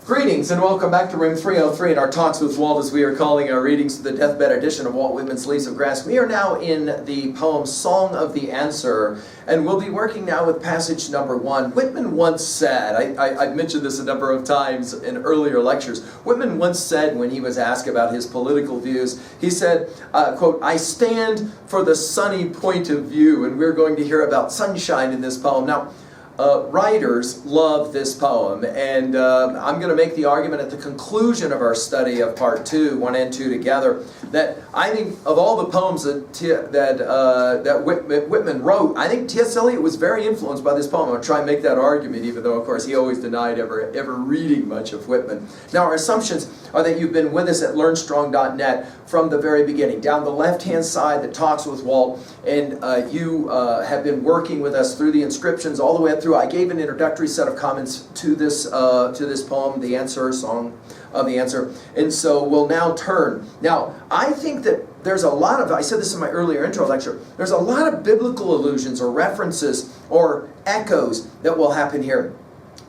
Greetings and welcome back to room 303 in our Talks with Walt, as we are calling our readings to the deathbed edition of Walt Whitman's Leaves of Grass. We are now in the poem Song of the Answer, and we'll be working now with passage number 1. Whitman once said, I've mentioned this a number of times in earlier lectures, Whitman once said when he was asked about his political views, he said, quote, "I stand for the sunny point of view," and we're going to hear about sunshine in this poem. Now, writers love this poem, and I'm going to make the argument at the conclusion of our study of part 2, 1 and 2 together, that I think of all the poems that Whitman wrote, I think T.S. Eliot was very influenced by this poem. I'm going to try and make that argument, even though, of course, he always denied ever reading much of Whitman. Now, our assumptions are that you've been with us at learnstrong.net from the very beginning. Down the left-hand side, the Talks with Walt, and you have been working with us through the inscriptions all the way up through. I gave an introductory set of comments to this poem, The Answer, Song of the Answer, and so we'll now turn. Now, I think that there's a lot of, I said this in my earlier intro lecture, there's a lot of biblical allusions or references or echoes that will happen here.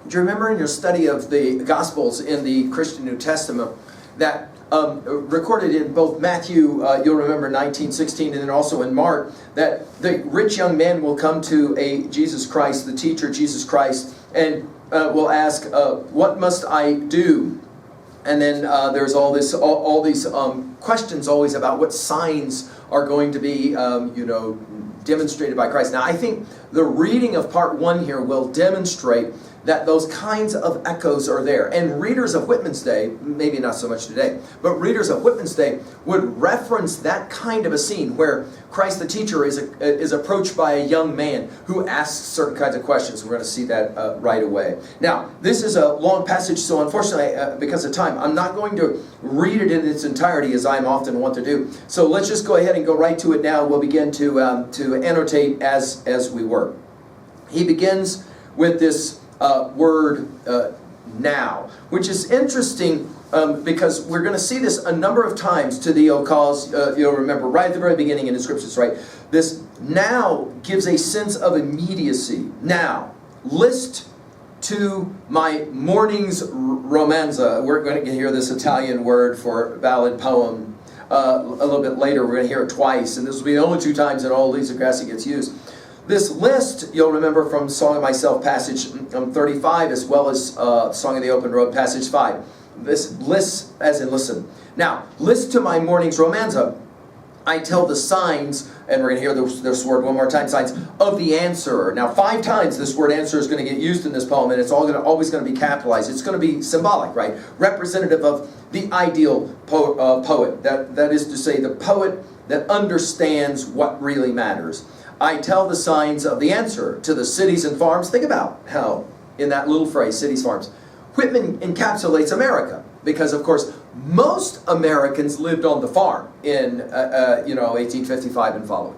Do you remember in your study of the Gospels in the Christian New Testament that recorded in both Matthew, you'll remember 19:16, and then also in Mark, that the rich young man will come to Jesus Christ, the teacher Jesus Christ, and will ask, "What must I do?" And then there's all these questions always about what signs are going to be, demonstrated by Christ. Now, I think the reading of part 1 here will demonstrate that those kinds of echoes are there. And readers of Whitman's day, maybe not so much today, but readers of Whitman's day would reference that kind of a scene where Christ the teacher is approached by a young man who asks certain kinds of questions. We're going to see that right away. Now, this is a long passage, so unfortunately, because of time, I'm not going to read it in its entirety as I'm often want to do. So let's just go ahead and go right to it now. We'll begin to annotate as we work. He begins with this word now, which is interesting because we're going to see this a number of times to the cause. You'll remember right at the very beginning in the scriptures, right? This now gives a sense of immediacy. Now, list to my morning's romanza. We're going to hear this Italian word for ballad poem a little bit later. We're going to hear it twice, and this will be the only 2 times in all Leaves of Grass it gets used. This list, you'll remember from Song of Myself, passage 35, as well as Song of the Open Road, passage 5. This list, as in listen. Now, list to my morning's romanza. I tell the signs, and we're going to hear this word one more time, signs of the answerer. Now, 5 times this word answer is going to get used in this poem, and it's always going to be capitalized. It's going to be symbolic, right? Representative of the ideal poet. That is to say, the poet that understands what really matters. I tell the signs of the answer to the cities and farms. Think about how, in that little phrase, cities, farms, Whitman encapsulates America. Because, of course, most Americans lived on the farm in 1855 and following.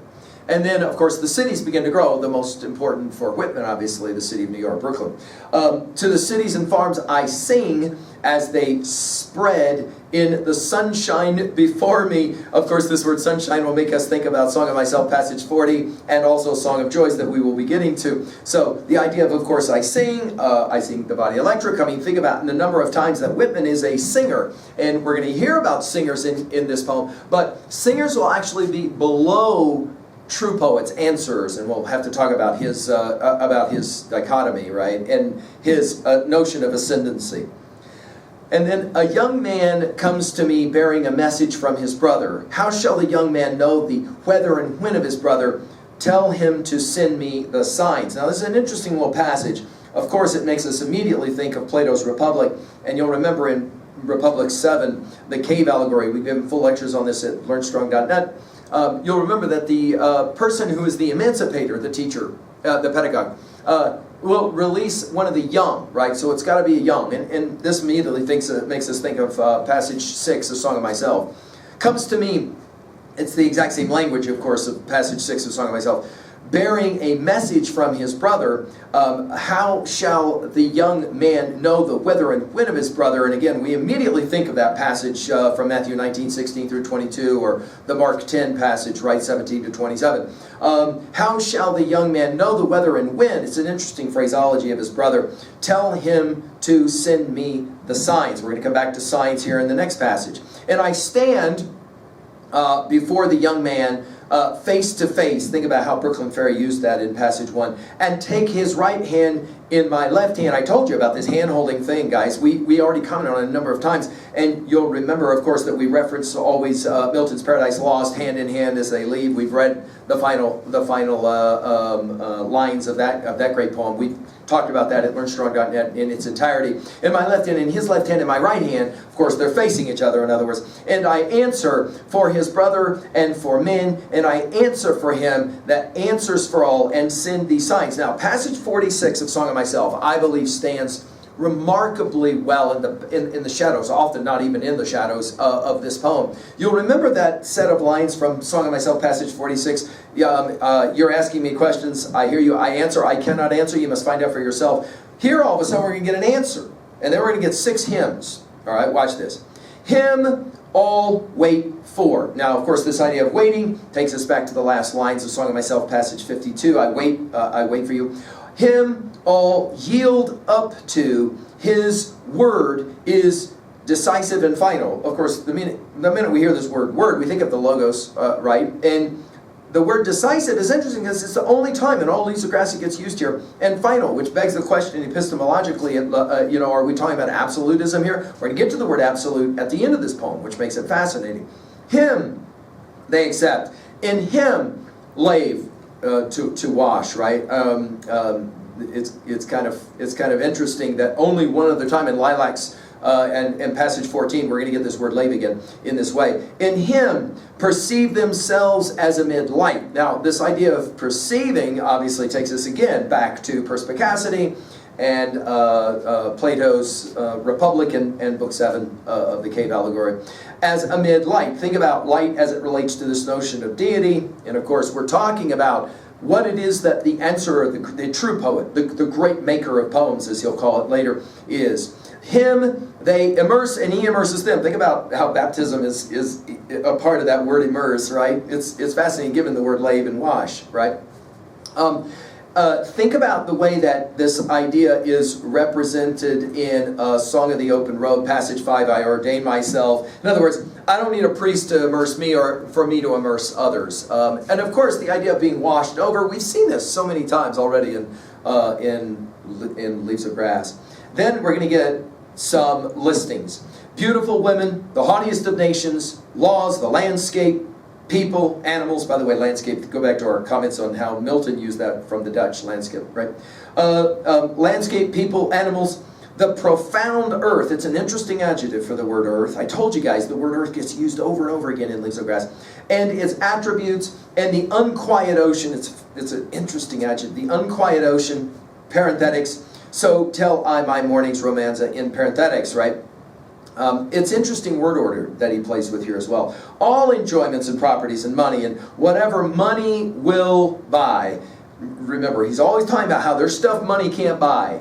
And then, of course, the cities begin to grow. The most important for Whitman, obviously, the city of New York, Brooklyn. To the cities and farms I sing as they spread in the sunshine before me. Of course, this word sunshine will make us think about Song of Myself, passage 40, and also Song of Joys that we will be getting to. So the idea of course, I sing the body electric. I mean, think about the number of times that Whitman is a singer, and we're going to hear about singers in this poem, but singers will actually be below true poets, answerers, and we'll have to talk about his dichotomy, right, and his notion of ascendancy. And then a young man comes to me bearing a message from his brother. How shall the young man know the whether and when of his brother? Tell him to send me the signs. Now, this is an interesting little passage. Of course, it makes us immediately think of Plato's Republic, and you'll remember in Republic 7, the cave allegory. We've given full lectures on this at learnstrong.net. You'll remember that the person who is the emancipator, the teacher, the pedagogue, will release one of the young, right? So it's got to be a young. And this immediately makes us think of passage 6, the Song of Myself. Comes to me, it's the exact same language, of course, of passage 6 of Song of Myself, bearing a message from his brother. How shall the young man know the whither and when of his brother? And again, we immediately think of that passage from Matthew 19:16 through 22, or the Mark 10 passage, right, 17 to 27. How shall the young man know the whither and when? It's an interesting phraseology of his brother. Tell him to send me the signs. We're going to come back to signs here in the next passage. And I stand before the young man face to face. Think about how Brooklyn Ferry used that in passage 1. And take his right hand in my left hand. I told you about this hand-holding thing, guys. We already commented on it a number of times. And you'll remember, of course, that we reference always Milton's Paradise Lost, hand in hand as they leave. We've read the final lines of that great poem. We talked about that at LearnStrong.net in its entirety. In my left hand, in his left hand, in my right hand, of course, they're facing each other, in other words. And I answer for his brother and for men, and I answer for him that answers for all, and send these signs. Now, passage 46 of Song of Myself, I believe, stands remarkably well in the shadows, often not even in the shadows of this poem. You'll remember that set of lines from Song of Myself, passage 46. You're asking me questions, I hear you, I answer, I cannot answer, you must find out for yourself. Here, all of a sudden, we're going to get an answer. And then we're going to get 6 hymns. All right, watch this. Hymn, all wait for. Now, of course, this idea of waiting takes us back to the last lines of Song of Myself, passage 52. I wait for you. Him all yield up to. His word is decisive and final. Of course, the minute we hear this word, we think of the Logos, right? And the word decisive is interesting because it's the only time in all Lisa Grassi gets used here. And final, which begs the question epistemologically, are we talking about absolutism here? We're going to get to the word absolute at the end of this poem, which makes it fascinating. Him they accept. In him lave to wash, right? It's kind of interesting that only one other time in Lilacs and passage 14 we're going to get this word lave again in this way. In him perceive themselves as amid light. Now, this idea of perceiving obviously takes us again back to perspicacity and Plato's Republic and Book 7 of the Cave Allegory. As amid light. Think about light as it relates to this notion of deity. And of course, we're talking about what it is that the answerer, the true poet, the great maker of poems, as he'll call it later, is. Him they immerse, and he immerses them. Think about how baptism is a part of that word immerse, right? It's fascinating given the word lave and wash, right? Think about the way that this idea is represented in Song of the Open Road, passage 5, I ordain myself. In other words, I don't need a priest to immerse me or for me to immerse others. And of course, the idea of being washed over, we've seen this so many times already in Leaves of Grass. Then we're going to get some listings. Beautiful women, the haughtiest of nations, laws, the landscape, people, animals. By the way, landscape, go back to our comments on how Milton used that from the Dutch, landscape, right? Landscape, people, animals, the profound earth. It's an interesting adjective for the word earth. I told you guys the word earth gets used over and over again in Leaves of Grass. And its attributes, and the unquiet ocean. It's an interesting adjective. The unquiet ocean, parenthetics. So tell I my morning's romanza in parenthetics, right? It's interesting word order that he plays with here as well. All enjoyments and properties and money and whatever money will buy. Remember, he's always talking about how there's stuff money can't buy.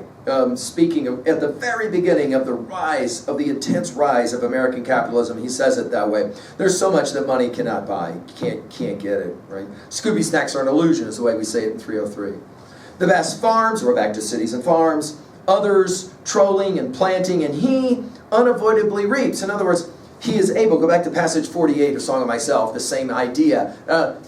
Speaking of at the very beginning of the rise, of the intense rise of American capitalism, he says it that way. There's so much that money cannot buy. You can't get it, right? Scooby snacks are an illusion is the way we say it in 303. The vast farms, we're back to cities and farms. Others trolling and planting, and he unavoidably reaps. In other words, he is able, go back to passage 48 of Song of Myself, the same idea.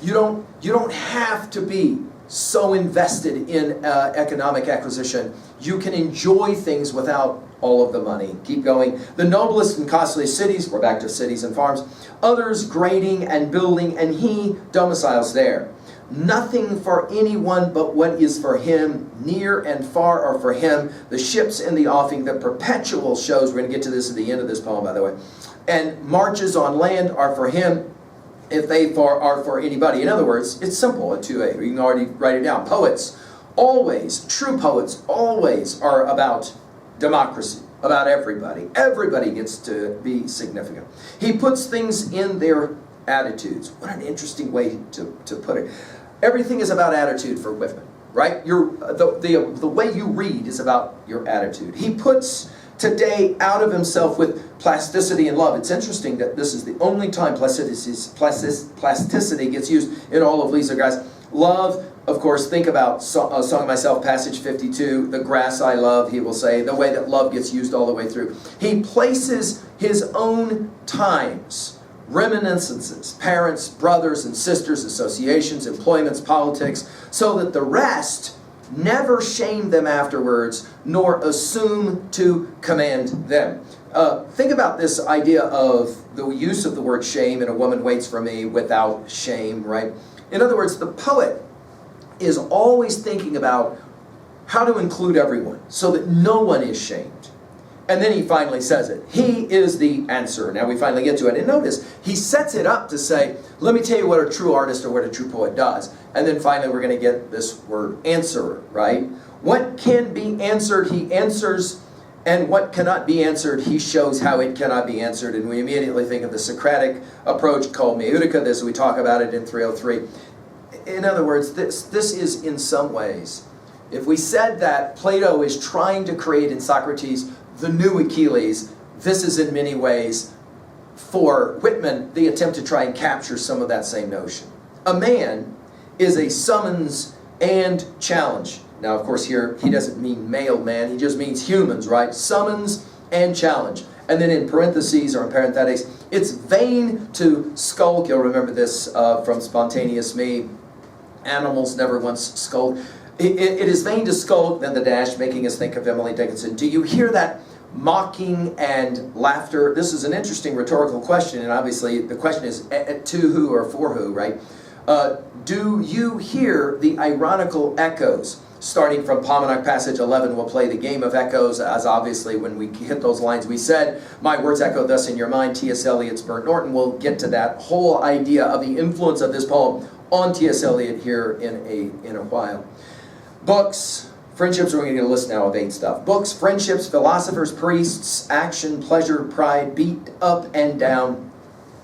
You don't have to be so invested in economic acquisition. You can enjoy things without all of the money. Keep going. The noblest and costliest cities, we're back to cities and farms. Others grading and building, and he domiciles there. Nothing for anyone but what is for him. Near and far are for him. The ships in the offing, the perpetual shows, we're going to get to this at the end of this poem, by the way, and marches on land are for him, if they are for anybody. In other words, it's simple at 2a. You can already write it down. Poets, always, true poets, always are about democracy, about everybody. Everybody gets to be significant. He puts things in their attitudes. What an interesting way to put it. Everything is about attitude for Whitman, right? The way you read is about your attitude. He puts today out of himself with plasticity and love. It's interesting that this is the only time plasticity gets used in all of Lisa Grass. Love, of course, think about Song of Myself, passage 52, the grass I love, he will say, the way that love gets used all the way through. He places his own times, reminiscences, parents, brothers and sisters, associations, employments, politics, so that the rest never shame them afterwards, nor assume to command them. Think about this idea of the use of the word shame, and a woman waits for me without shame, right? In other words, the poet is always thinking about how to include everyone so that no one is shamed. And then he finally says it. He is the answer. Now we finally get to it. And notice, he sets it up to say, let me tell you what a true artist or what a true poet does. And then finally we're going to get this word answer, right? What can be answered, he answers. And what cannot be answered, he shows how it cannot be answered. And we immediately think of the Socratic approach called meutica. This, we talk about it in 303. In other words, this is in some ways, if we said that Plato is trying to create in Socrates the new Achilles, this is in many ways, for Whitman, the attempt to try and capture some of that same notion. A man is a summons and challenge. Now, of course, here he doesn't mean male man, he just means humans, right? Summons and challenge. And then in parentheses or in parenthetics, it's vain to skulk. You'll remember this from Spontaneous Me. Animals never once skulk. It is vain to skulk, then the dash, making us think of Emily Dickinson. Do you hear that mocking and laughter? This is an interesting rhetorical question, and obviously the question is to who or for who, right? Do you hear the ironical echoes? Starting from Pominock passage 11, we'll play the game of echoes, as obviously when we hit those lines we said, my words echo thus in your mind, T.S. Eliot's Burnt Norton. We'll get to that whole idea of the influence of this poem on T.S. Eliot here in a while. Books, friendships, we're going to get a list now of 8 stuff. Books, friendships, philosophers, priests, action, pleasure, pride, beat up and down,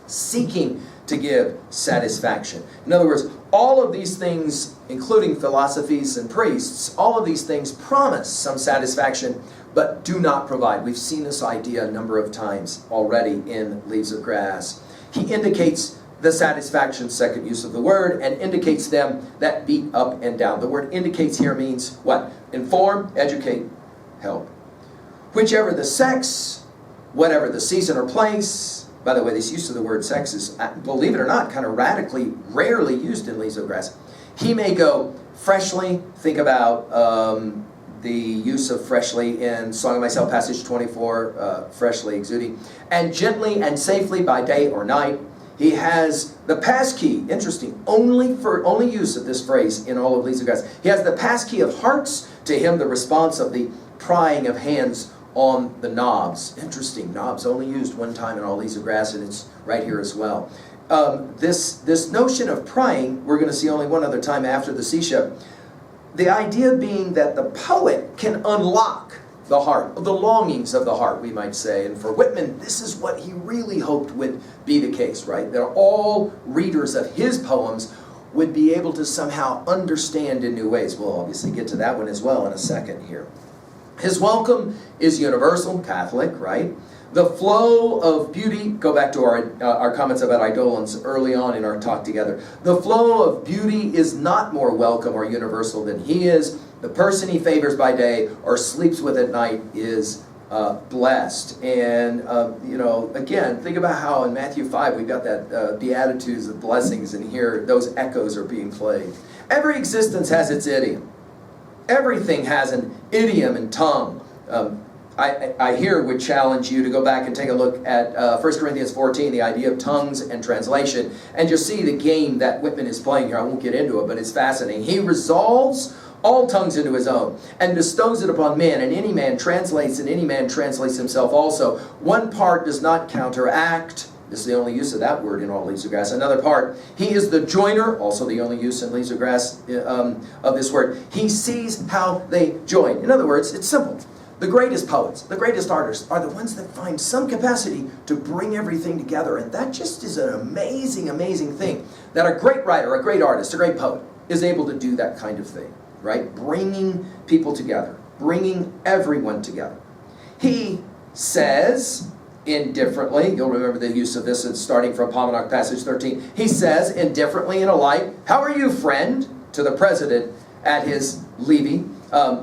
seeking to give satisfaction. In other words, all of these things, including philosophies and priests, all of these things promise some satisfaction, but do not provide. We've seen this idea a number of times already in Leaves of Grass. He indicates the satisfaction, second use of the word, and indicates them that beat up and down. The word indicates here means what? Inform, educate, help. Whichever the sex, whatever the season or place. By the way, this use of the word sex is, believe it or not, kind of radically, rarely used in Leaves of Grass. He may go freshly. Think about the use of freshly in Song of Myself, passage 24, freshly exuding. And gently and safely by day or night. He has the passkey, interesting, only use of this phrase in all of Leaves of Grass. He has the passkey of hearts, to him the response of the prying of hands on the knobs. Interesting, knobs only used one time in all Leaves of Grass, and it's right here as well. This notion of prying, we're going to see only one other time after the sea ship. The idea being that the poet can unlock the heart, the longings of the heart, we might say. And for Whitman, this is what he really hoped would be the case, right? That all readers of his poems would be able to somehow understand in new ways. We'll obviously get to that one as well in a second here. His welcome is universal, Catholic, right? The flow of beauty, go back to our comments about eidolons early on in our talk together. The flow of beauty is not more welcome or universal than he is. The person he favors by day or sleeps with at night is blessed. And, again, think about how in Matthew 5 we've got that Beatitudes of blessings, and here those echoes are being played. Every existence has its idiom. Everything has an idiom and tongue. I here would challenge you to go back and take a look at 1 Corinthians 14, the idea of tongues and translation, and just see the game that Whitman is playing here. I won't get into it, but it's fascinating. He resolves all tongues into his own, and bestows it upon men, and any man translates, and any man translates himself also. One part does not counteract. This is the only use of that word in all Leaves of Grass. Another part, he is the joiner, also the only use in Leaves of Grass of this word. He sees how they join. In other words, it's simple. The greatest poets, the greatest artists are the ones that find some capacity to bring everything together. And that just is an amazing, amazing thing. That a great writer, a great artist, a great poet is able to do that kind of thing, right? Bringing people together, bringing everyone together. He says indifferently, you'll remember the use of this starting from Paumanok passage 13. He says indifferently and alike, "How are you, friend?" to the president at his levee.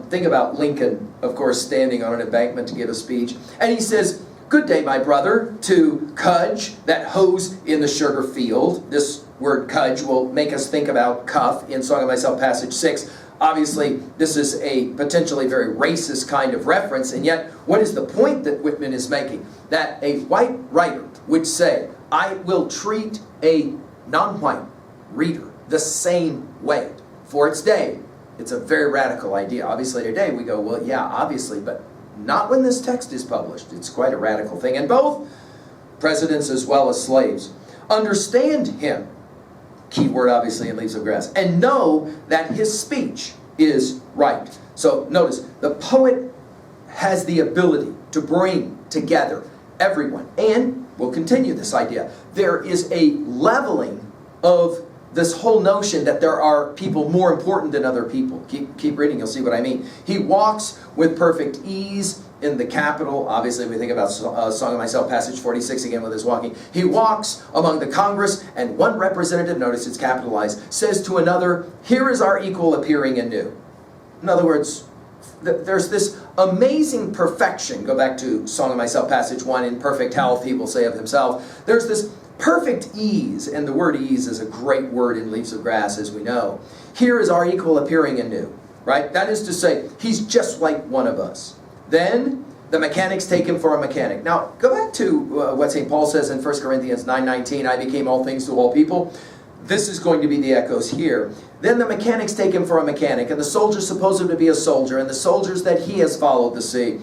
Think about Lincoln, of course, standing on an embankment to give a speech. And he says, "Good day, my brother," to Cudge, that hoes in the sugar field. This word Cudge will make us think about cuff in Song of Myself passage 6. Obviously, this is a potentially very racist kind of reference, and yet, what is the point that Whitman is making? That a white writer would say, "I will treat a non-white reader the same way for its day." It's a very radical idea. Obviously, today we go, well, yeah, obviously, but not when this text is published. It's quite a radical thing. And both presidents as well as slaves understand him, key word obviously in Leaves of Grass, and know that his speech is right. So notice, the poet has the ability to bring together everyone. And we'll continue this idea. There is a leveling of this whole notion that there are people more important than other people. Keep reading, you'll see what I mean. He walks with perfect ease in the capital. Obviously, we think about Song of Myself, passage 46 again with his walking. He walks among the Congress, and one representative, notice it's capitalized, says to another, "Here is our equal appearing anew." In other words, there's this amazing perfection. Go back to Song of Myself, passage 1, "In perfect health, he will say of himself." There's this perfect ease, and the word ease is a great word in Leaves of Grass, as we know. Here is our equal appearing anew, right? That is to say, he's just like one of us. Then the mechanics take him for a mechanic. Now, go back to what St. Paul says in 1 Corinthians 9:19, "I became all things to all people." This is going to be the echoes here. Then the mechanics take him for a mechanic, and the soldiers suppose him to be a soldier, and the soldiers that he has followed the sea.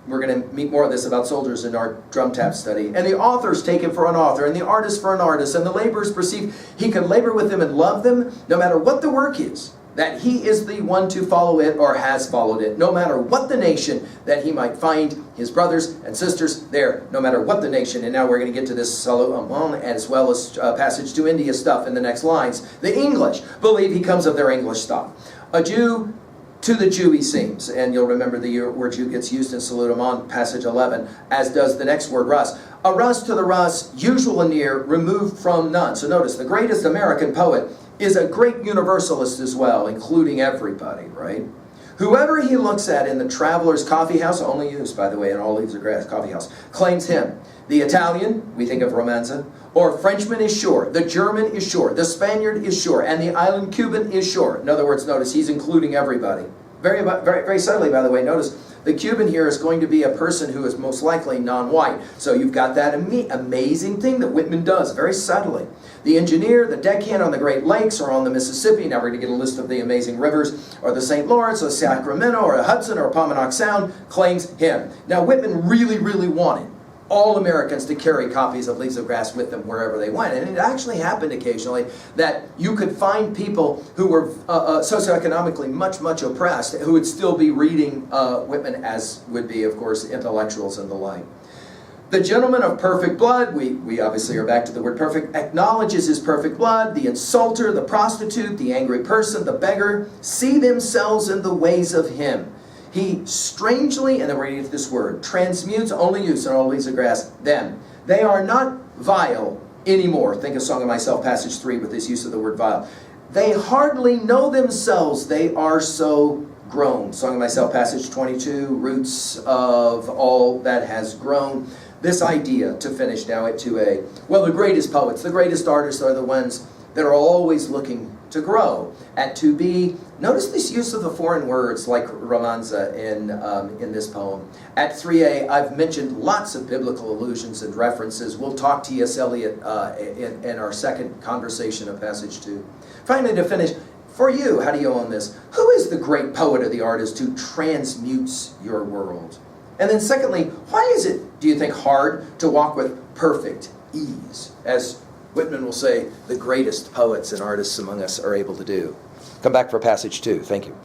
We're going to meet more of this about soldiers in our drum tap study. And the authors take him for an author, and the artist for an artist, and the laborers perceive he can labor with them and love them, no matter what the work is, that he is the one to follow it or has followed it, no matter what the nation, that he might find his brothers and sisters there, no matter what the nation. And now we're going to get to this Solomon as well as passage to India stuff in the next lines. The English believe he comes of their English stock. A Jew to the Jew he seems, and you'll remember the word Jew gets used in Solomon, passage 11, as does the next word Russ. A Russ to the Russ, usual and near, removed from none. So notice, the greatest American poet is a great universalist as well, including everybody, right? Whoever he looks at in the Traveler's Coffee House, only used, by the way, in all Leaves of Grass, Coffee House, claims him. The Italian, we think of Romanza, or Frenchman is sure, the German is sure, the Spaniard is sure, and the island Cuban is sure. In other words, notice, he's including everybody. Very, very, very subtly, by the way, notice, the Cuban here is going to be a person who is most likely non-white. So you've got that amazing thing that Whitman does, very subtly. The engineer, the deckhand on the Great Lakes or on the Mississippi, now we're going to get a list of the amazing rivers, or the St. Lawrence, or Sacramento, or a Hudson, or a Paumanok Sound, claims him. Now Whitman really, really wanted all Americans to carry copies of Leaves of Grass with them wherever they went. And it actually happened occasionally that you could find people who were socioeconomically much, much oppressed who would still be reading Whitman, as would be, of course, intellectuals and the like. The gentleman of perfect blood, we obviously are back to the word perfect, acknowledges his perfect blood. The insulter, the prostitute, the angry person, the beggar, see themselves in the ways of him. He strangely, and then we're going to get to this word, transmutes, only use in all Leaves of Grass, them. They are not vile anymore. Think of Song of Myself, passage 3, with this use of the word vile. They hardly know themselves, they are so grown. Song of Myself, passage 22, roots of all that has grown. This idea, to finish now at 2a, well, the greatest poets, the greatest artists are the ones that are always looking to grow. At 2b, notice this use of the foreign words like romanza in this poem. At 3a, I've mentioned lots of biblical allusions and references. We'll talk T.S. Eliot in our second conversation of passage 2. Finally, to finish, for you, how do you own this? Who is the great poet or the artist who transmutes your world? And then secondly, why is it, do you think, hard to walk with perfect ease, as Whitman will say the greatest poets and artists among us are able to do? Come back for passage 2. Thank you.